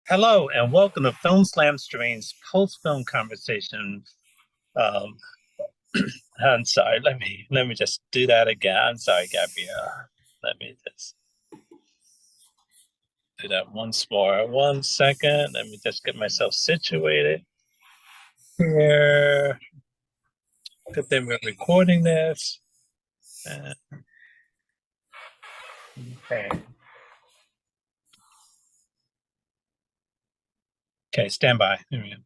Hello and welcome to Film Slam Stream's post-film conversation. Um, I'm sorry, let me just do that again. I'm sorry, Gabrielle. Let me just do that once more. 1 second. Let me just get myself situated here. Good thing we're recording this. Uh, okay. Okay, stand by. Here we go.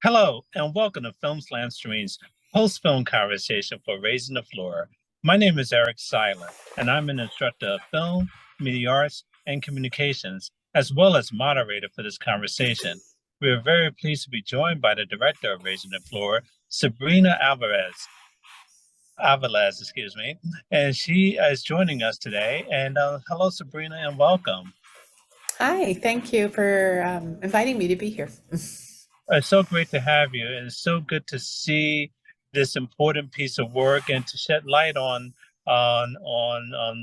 Hello and welcome to Film Slam Stream's post-film conversation for Raising the Floor. My name is Eric Siler, and I'm an instructor of film, media arts, and communications, as well as moderator for this conversation. We are very pleased to be joined by the director of Raising the Floor, Sabrina Aviles, excuse me, and she is joining us today. And hello, Sabrina, and welcome. Hi, thank you for inviting me to be here. It's so great to have you, and it's so good to see this important piece of work and to shed light on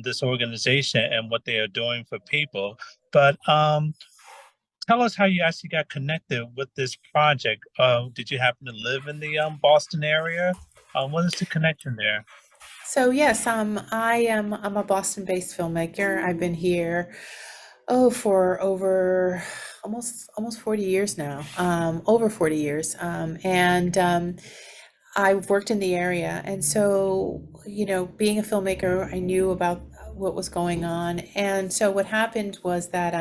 this organization and what they are doing for people. But tell us how you actually got connected with this project. Did you happen to live in the Boston area? What is the connection there? So yes, I'm a Boston-based filmmaker. I've been here for over almost 40 years now, over 40 years, and I've worked in the area, and so being a filmmaker, I knew about what was going on, and so what happened was that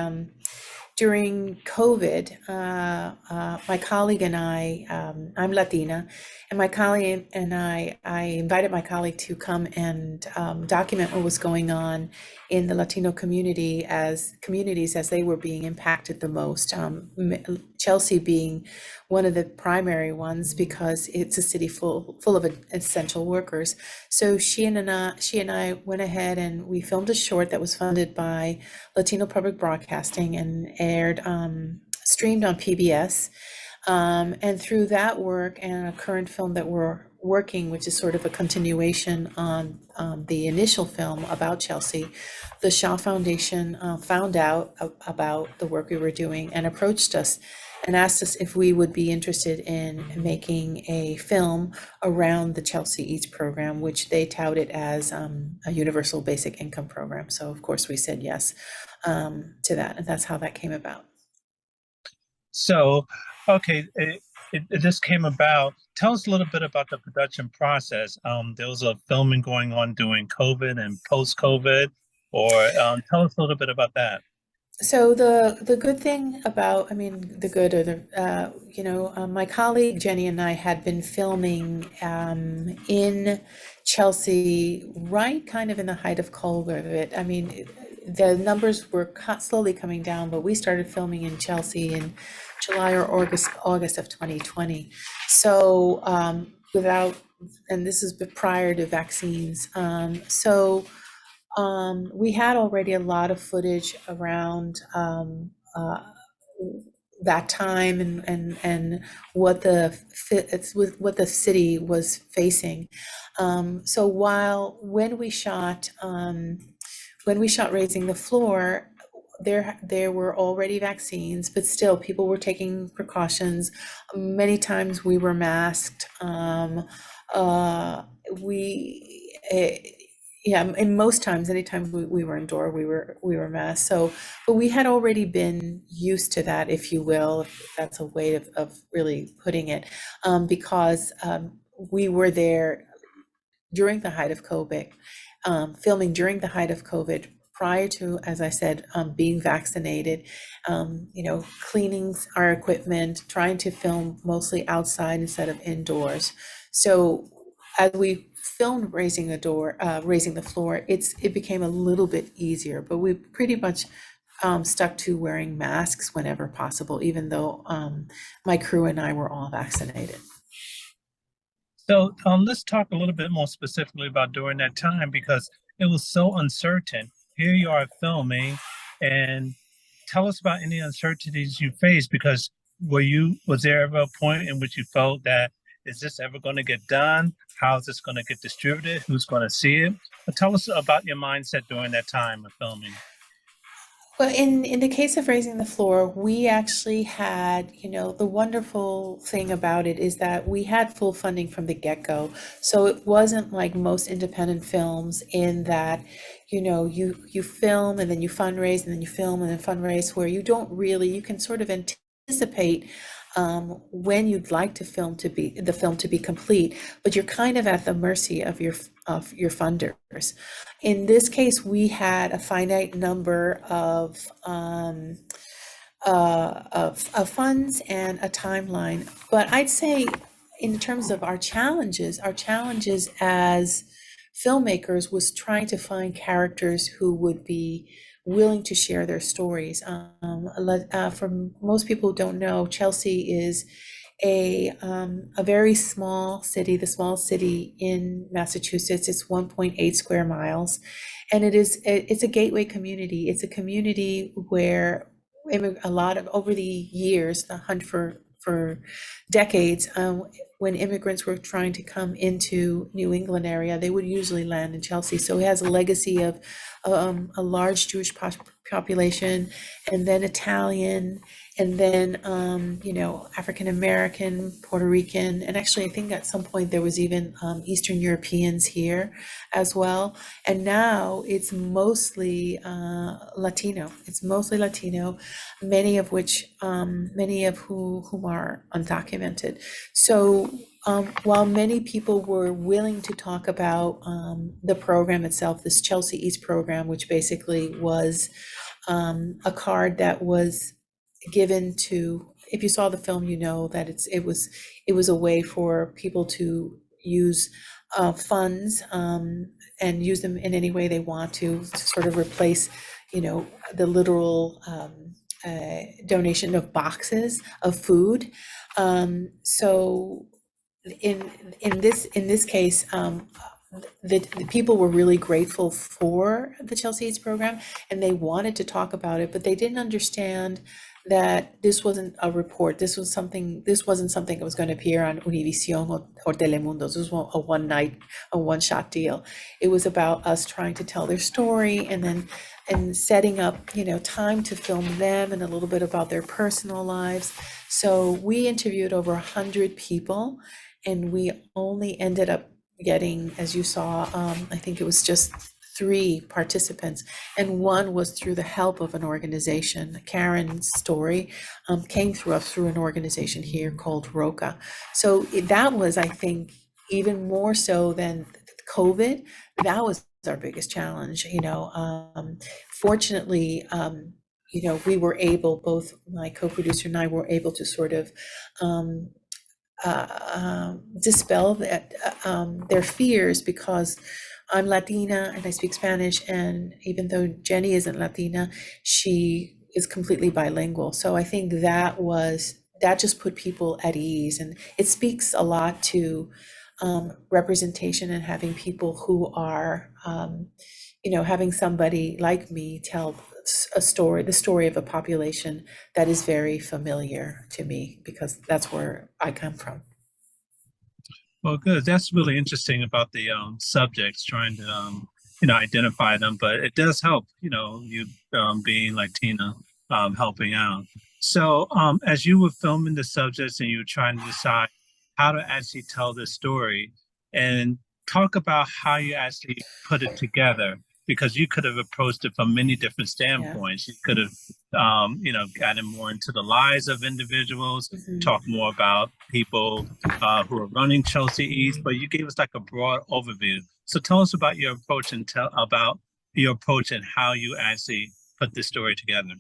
during COVID, my colleague and I'm Latina, and my colleague and I invited my colleague to come and document what was going on in the Latino communities as they were being impacted the most. Chelsea being one of the primary ones because it's a city full of essential workers. So she and I went ahead and we filmed a short that was funded by Latino Public Broadcasting and aired streamed on PBS. And through that work and a current film that we're working, which is sort of a continuation on the initial film about Chelsea, the Shaw Foundation found out about the work we were doing and approached us and asked us if we would be interested in making a film around the Chelsea Eats program, which they touted as a universal basic income program. So of course we said yes to that, and that's how that came about. So, okay, it just came about. Tell us a little bit about the production process. There was a filming going on during COVID and post-COVID, or tell us a little bit about that. So the good thing about, I mean, the good or the, my colleague Jenny and I had been filming in Chelsea, right kind of in the height of COVID. I mean, the numbers were slowly coming down, but we started filming in Chelsea in July or August of 2020. So and this is prior to vaccines. We had already a lot of footage around that time and what what the city was facing. So when we shot Raising the Floor, there were already vaccines, but still people were taking precautions. Many times we were masked. We Yeah, and most times, anytime we were indoor, we were masked. So, but we had already been used to that, if you will, if that's a way of really putting it, because we were there during the height of COVID, filming during the height of COVID, prior to, as I said, being vaccinated, cleaning our equipment, trying to film mostly outside instead of indoors. So as we filmed Raising the Floor, it became a little bit easier, but we pretty much stuck to wearing masks whenever possible, even though my crew and I were all vaccinated. So let's talk a little bit more specifically about during that time because it was so uncertain. Here you are filming, and tell us about any uncertainties you faced because was there ever a point in which you felt that is this ever going to get done? How is this going to get distributed? Who's going to see it? But tell us about your mindset during that time of filming. Well, in the case of Raising the Floor, we actually had, the wonderful thing about it is that we had full funding from the get-go. So it wasn't like most independent films in that, you film and then you fundraise and then you film and then fundraise, where you don't really, you can sort of anticipate when you'd like the film to be complete, but you're kind of at the mercy of your funders. In this case, we had a finite number of funds and a timeline. But I'd say, in terms of our challenges as filmmakers was trying to find characters who would be willing to share their stories. For most people who don't know, Chelsea is a very small city, the smallest city in Massachusetts. It's 1.8 square miles, and it's a gateway community. It's a community where a lot of, over the years, the hunt for decades, when immigrants were trying to come into New England area, they would usually land in Chelsea. So it has a legacy of a large Jewish population, and then Italian, and then African American, Puerto Rican, and actually I think at some point there was even Eastern Europeans here as well. And now it's mostly Latino. It's mostly Latino, many of whom are undocumented. So while many people were willing to talk about the program itself, this Chelsea Eats program, which basically was a card that was given to, if you saw the film, you know that it was a way for people to use funds and use them in any way they want to sort of replace, the literal donation of boxes of food. So in this case, the people were really grateful for the Chelsea Eats program, and they wanted to talk about it, but they didn't understand that this wasn't a report. This wasn't something that was going to appear on Univision or Telemundo. This was a one-shot deal. It was about us trying to tell their story, and setting up, time to film them and a little bit about their personal lives. So we interviewed over 100 people, and we only ended up getting, as you saw, I think it was just 3 participants, and one was through the help of an organization. Karen's story came through an organization here called Roca. So that was, I think, even more so than COVID, that was our biggest challenge. Fortunately, we were able, both my co-producer and I were able to sort of dispel their fears, because I'm Latina and I speak Spanish, and even though Jenny isn't Latina, she is completely bilingual. So I think that just put people at ease, and it speaks a lot to representation, and having people who are, having somebody like me tell the story of a population that is very familiar to me, because that's where I come from. Well, good. That's really interesting about the subjects, trying to identify them. But it does help, you being Latina, helping out. So as you were filming the subjects and you were trying to decide how to actually tell this story, and talk about how you actually put it together, because you could have approached it from many different Yeah. standpoints. You could have gotten more into the lives of individuals, Mhm. talk more about people who are running Chelsea East, but you gave us like a broad overview. So tell us about your approach, and tell about your approach and how you actually put this story together.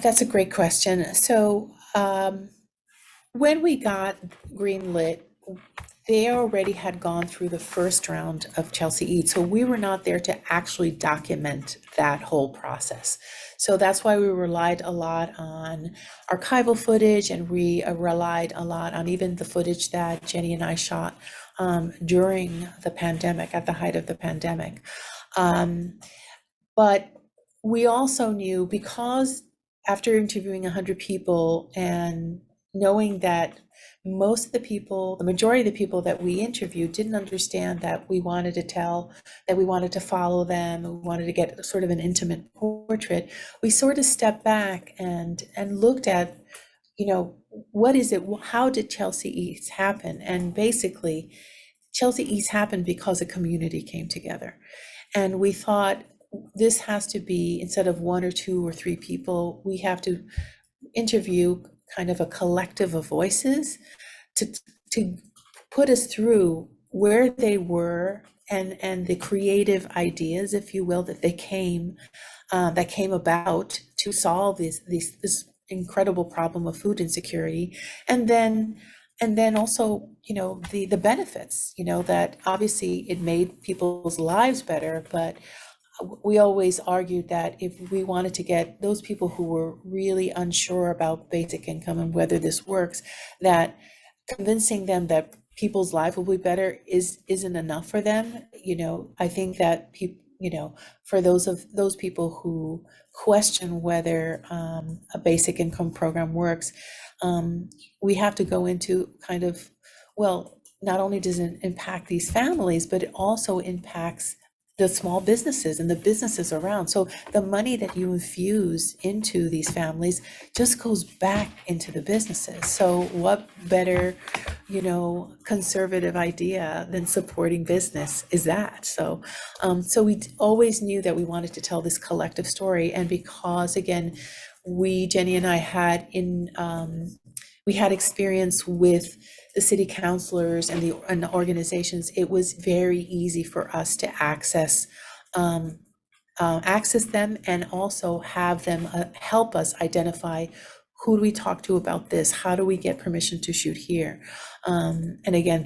That's a great question. So, when we got greenlit, they already had gone through the first round of Chelsea Eats, so we were not there to actually document that whole process. So that's why we relied a lot on archival footage, and we relied a lot on even the footage that Jenny and I shot during the pandemic, at the height of the pandemic. Um, but we also knew, because after interviewing 100 people and knowing that most of the people, the majority of the people that we interviewed didn't understand that we wanted to tell, that we wanted to follow them, we wanted to get sort of an intimate portrait. We sort of stepped back and looked at, you know, what is it, how did Chelsea East happen? And basically, Chelsea East happened because a community came together. And we thought this has to be, instead of one or two or three people, we have to interview kind of a collective of voices to to put us through where they were and the creative ideas, if you will, that came about to solve this incredible problem of food insecurity, and then also, you know, the benefits, you know, that obviously it made people's lives better, but we always argued that if we wanted to get those people who were really unsure about basic income and whether this works, that convincing them that people's life will be better isn't enough for them. You know, I think that people, you know, for those people who question whether a basic income program works, we have to go into kind of, well, not only does it impact these families, but it also impacts the small businesses and the businesses around. So the money that you infuse into these families just goes back into the businesses. So what better, you know, conservative idea than supporting business is that? So, so we always knew that we wanted to tell this collective story. And because, again, Jenny and I we had experience with the city councilors and the organizations, it was very easy for us to access them and also have them help us identify who do we talk to about this, how do we get permission to shoot here, and again,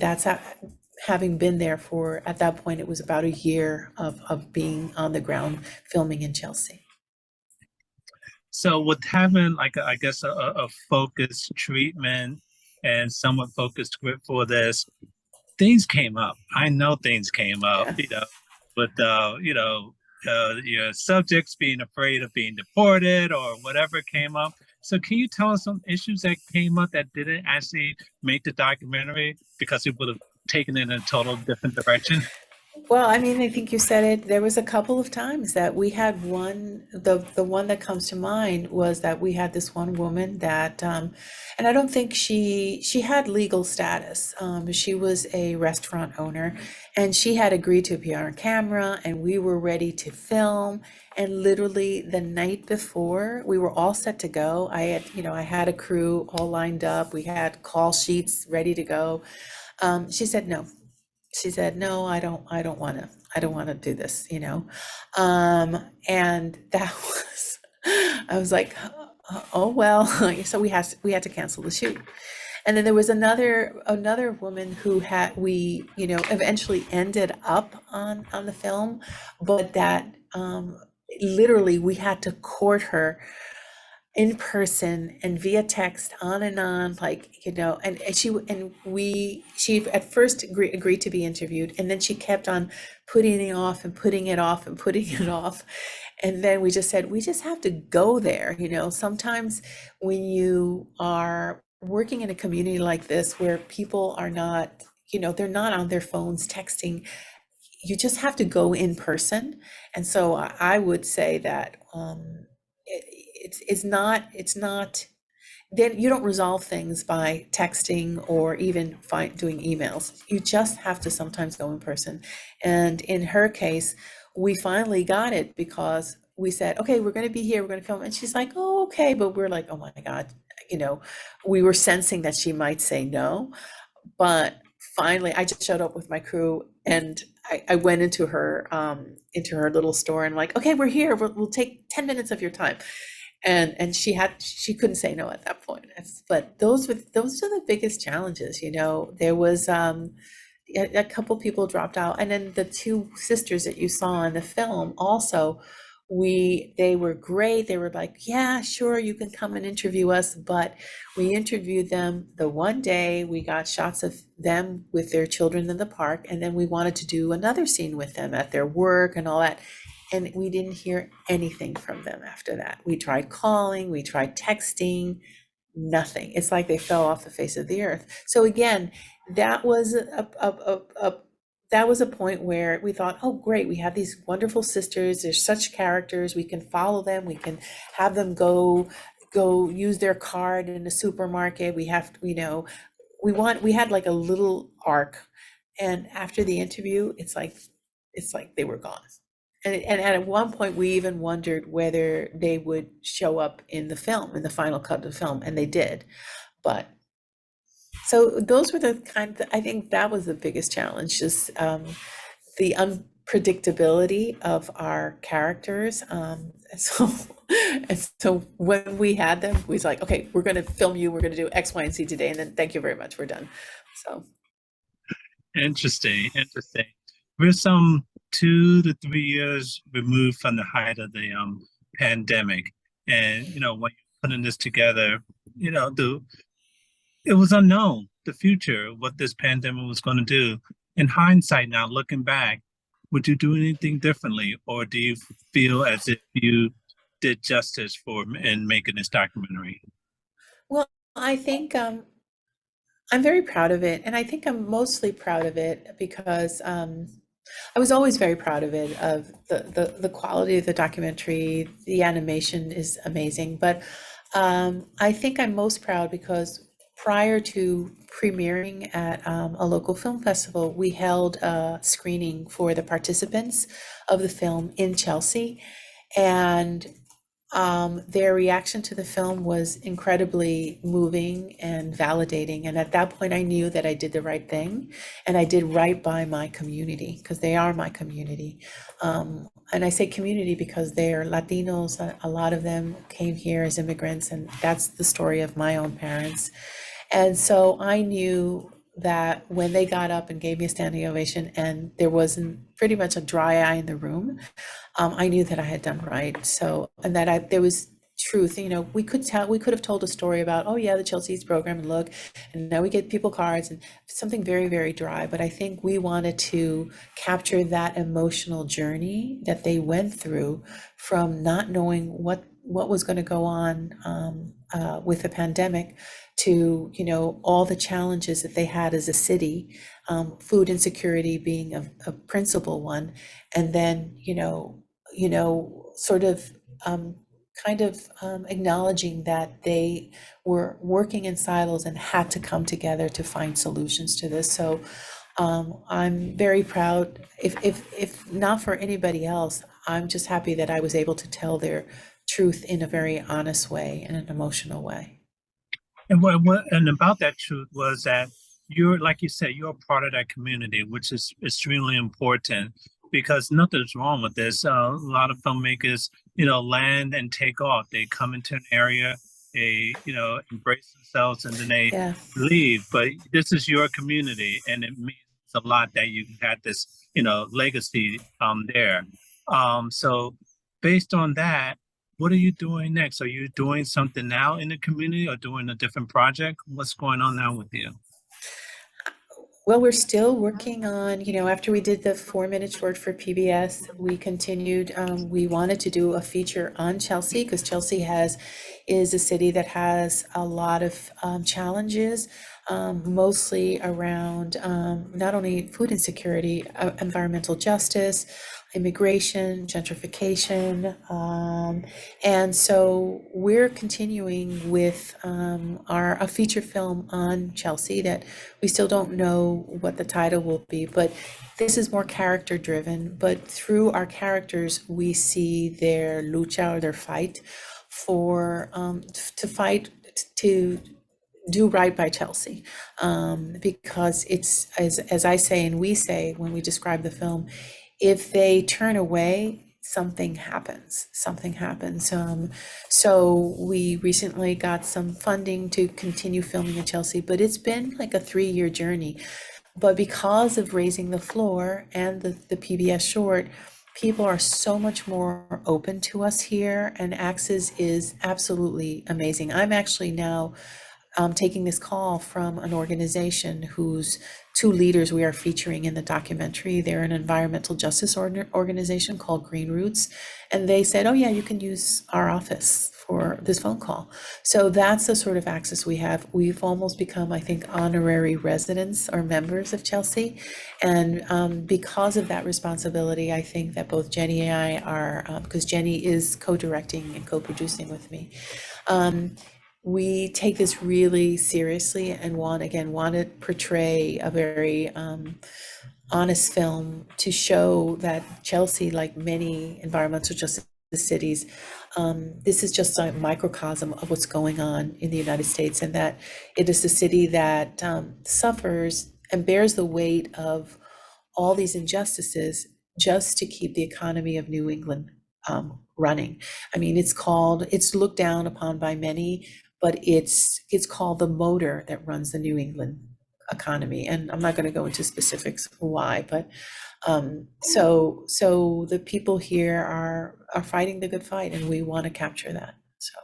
having been there for, at that point, it was about a year of being on the ground filming in Chelsea. So with having like I guess a focused treatment and somewhat focused script for this, things came up. I know things came up, Yeah. with your subjects being afraid of being deported or whatever came up. So can you tell us some issues that came up that didn't actually make the documentary because it would have taken it in a total different direction? Well, I mean, I think you said it. There was a couple of times that we had the one that comes to mind was that we had this one woman that, and I don't think she had legal status. She was a restaurant owner, and she had agreed to appear on camera, and we were ready to film. And literally the night before, we were all set to go. I had a crew all lined up. We had call sheets ready to go. She said no. She said, no, I don't want to do this, you know? And that was, I was like, oh, well, so we had to cancel the shoot. And then there was another woman who we, you know, eventually ended up on the film, but that, literally we had to court her in person and via text, on and on, like, you know, she at first agreed to be interviewed, and then she kept on putting it off and putting it off and putting it off. And then we just said, we just have to go there. You know, sometimes when you are working in a community like this where people are not, you know, they're not on their phones texting, you just have to go in person. And so I would say that it's not then you don't resolve things by texting or even doing emails. You just have to sometimes go in person. And in her case, we finally got it because we said, okay, we're going to be here, we're going to film. And she's like, oh, okay. But we're like, oh my God, you know, we were sensing that she might say no. But finally, I just showed up with my crew, and I went into her little store and like, okay, we're here. We'll take 10 minutes of your time. And she couldn't say no at that point. But those are the biggest challenges. You know, there was a couple people dropped out, and then the two sisters that you saw in the film also, they were great. They were like, yeah, sure, you can come and interview us. But we interviewed them the one day. We got shots of them with their children in the park, and then we wanted to do another scene with them at their work and all that. And we didn't hear anything from them after that. We tried calling, we tried texting, nothing. It's like they fell off the face of the earth. So again, that was that was a point where we thought, oh, great, we have these wonderful sisters. They're such characters. We can follow them. We can have them go use their card in the supermarket. We have, we had like a little arc. And after the interview, it's like they were gone. And at one point, we even wondered whether they would show up in the film, in the final cut of the film, and they did. But so those were the I think that was the biggest challenge, just the unpredictability of our characters. And so when we had them, we was like, okay, we're going to film you. We're going to do X, Y, and Z today, and then thank you very much. We're done. So Interesting, interesting. We're some 2 to 3 years removed from the height of the pandemic, and when you're putting this together, the it was unknown the future what this pandemic was going to do. In hindsight, now looking back, would you do anything differently, or do you feel as if you did justice for in making this documentary? well, I think I'm very proud of it, and I think I'm mostly proud of it because I was always very proud of it, of the quality of the documentary. The animation is amazing, but I think I'm most proud because prior to premiering at a local film festival, we held a screening for the participants of the film in Chelsea, and their reaction to the film was incredibly moving and validating. And at that point, I knew that I did the right thing and I did right by my community because they are my community. And I say community because they are Latinos. A lot of them came here as immigrants, and that's the story of my own parents. And so I knew that when they got up and gave me a standing ovation and there wasn't pretty much a dry eye in the room, I knew that I had done right. So, and that there was truth. We could have told a story about, oh yeah, the Chelsea's program, and look, and now we get people cards and something very, very dry. But I think we wanted to capture that emotional journey that they went through from not knowing what was going to go on with the pandemic to all the challenges that they had as a city, food insecurity being a principal one, and then sort of kind of acknowledging that they were working in silos and had to come together to find solutions to this. So I'm very proud. If not for anybody else, I'm just happy that I was able to tell their truth in a very honest way, in an emotional way. And and about that truth was that you're, like you said, you're a part of that community, which is extremely important because nothing's wrong with this. A lot of filmmakers, land and take off. They come into an area, they, embrace themselves, and then they Yeah. leave. But this is your community, and it means a lot that you had this, legacy there. So based on that, what are you doing next? Are you doing something now in the community or doing a different project? What's going on now with you? Well, we're still working on, after we did the 4-minute short for PBS, we continued, we wanted to do a feature on Chelsea because Chelsea is a city that has a lot of challenges, mostly around not only food insecurity, environmental justice, immigration, gentrification. And so we're continuing with a feature film on Chelsea that we still don't know what the title will be, but this is more character driven. But through our characters, we see their lucha, or their fight for to fight to do right by Chelsea, because it's as I say and we say when we describe the film, if they turn away, something happens. Something happens. So we recently got some funding to continue filming in Chelsea, but it's been like a 3-year journey. But because of Raising the Floor and the PBS short, people are so much more open to us here, and Axis is absolutely amazing. I'm actually now taking this call from an organization who's two leaders we are featuring in the documentary. They're an environmental justice organization called Green Roots, and they said, "Oh yeah, you can use our office for this phone call." So that's the sort of access we have. We've almost become, I think, honorary residents or members of Chelsea, and because of that responsibility, I think that both Jenny and I are, because Jenny is co-directing and co-producing with me. We take this really seriously and want to portray a very honest film to show that Chelsea, like many environmental justice cities, this is just a microcosm of what's going on in the United States, and that it is a city that suffers and bears the weight of all these injustices just to keep the economy of New England running. I mean, it's looked down upon by many, but it's called the motor that runs the New England economy. And I'm not going to go into specifics why, but so the people here are fighting the good fight, and we want to capture that. So.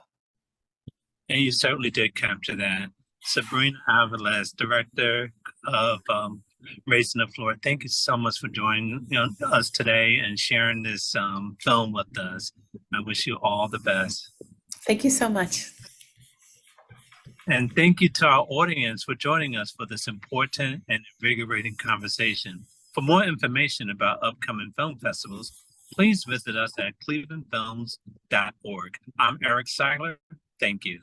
And you certainly did capture that. Sabrina Aviles, director of Raising the Floor, thank you so much for joining us today and sharing this film with us. I wish you all the best. Thank you so much. And thank you to our audience for joining us for this important and invigorating conversation. For more information about upcoming film festivals, please visit us at clevelandfilms.org. I'm Eric Siler. Thank you.